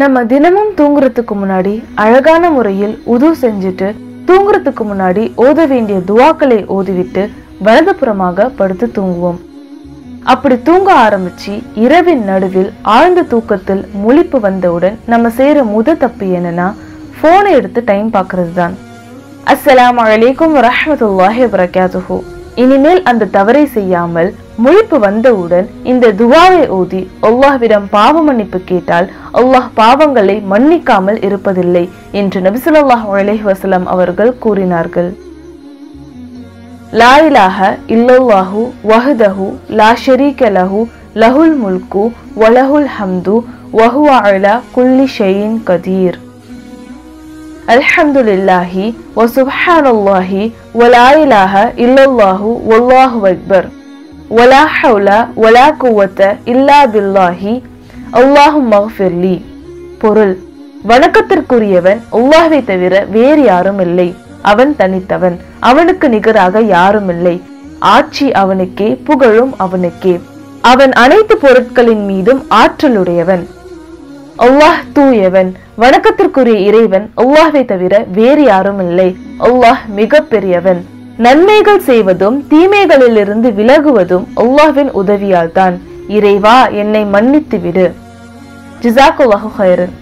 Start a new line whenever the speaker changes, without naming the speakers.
நம்ம தினமும் தூங்குறதுக்கு முன்னாடி அழகான முறையில் உது செஞ்சுட்டு தூங்குறதுக்கு முன்னாடி ஓத வேண்டிய துவாக்களை ஓதிவிட்டு வலதுபுறமாக படுத்து தூங்குவோம். அப்படி தூங்க ஆரம்பிச்சு இரவின் நடுவில் ஆழ்ந்த தூக்கத்தில் முழிப்பு வந்தவுடன் நம்ம செய்யற தப்பு என்னன்னா போனை எடுத்து டைம் பார்க்கறது தான். அஸ்ஸலாமு அலைக்கும் வரஹ்மத்துல்லாஹி வபரகாத்துஹு. இனிமேல் அந்த தவறை செய்யாமல் முழிப்பு வந்தவுடன் இந்த துவாவை ஓதி அல்லாஹ்விடம் பாவ மன்னிப்பு கேட்டால் அல்லாஹ் பாவங்களை மன்னிக்காமல் இருப்பதில்லை என்று நபி ஸல்லல்லாஹு அலைஹி வஸல்லம் அவர்கள் கூறினார்கள். லா இலாஹ இல்லல்லாஹு வஹ்தஹு லா ஷரீக லஹு லஹுல் முல்கு வலஹுல் ஹம்து வஹுவ அலா குல்லி ஷைஇன் கதீர். அல்ஹம்துலில்லாஹி வ சுப்ஹானல்லாஹி வ லா இலாஹ இல்லல்லாஹு வல்லாஹு அக்பர் வலா ஹவ்ல வலா குவத்த இல்லா பில்லாஹி அல்லாஹும்ம ஃபிர்லி. பொருள்: வணக்கத்திற்குரியவன் அல்லாஹ்வை தவிர வேறு யாரும் இல்லை. அவன் தனித்தவன், அவனுக்கு நிகராக யாரும் இல்லை. ஆட்சி அவனுக்கே, புகழும் அவனுக்கே. அவன் அனைத்து பொருட்களின் மீதும் ஆற்றலுடையவன். அல்லாஹ் தூயவன். வணக்கத்திற்குரிய இறைவன் அல்லாஹ்வை தவிர வேறு யாரும் இல்லை. அல்லாஹ் மிக பெரியவன். நன்மைகள் செய்வதும் தீமைகளிலிருந்து விலகுவதும் அல்லாஹ்வின் உதவியால் தான். இறைவா, என்னை மன்னித்து விடு. ஜஸாக்கல்லாஹு கைரன்.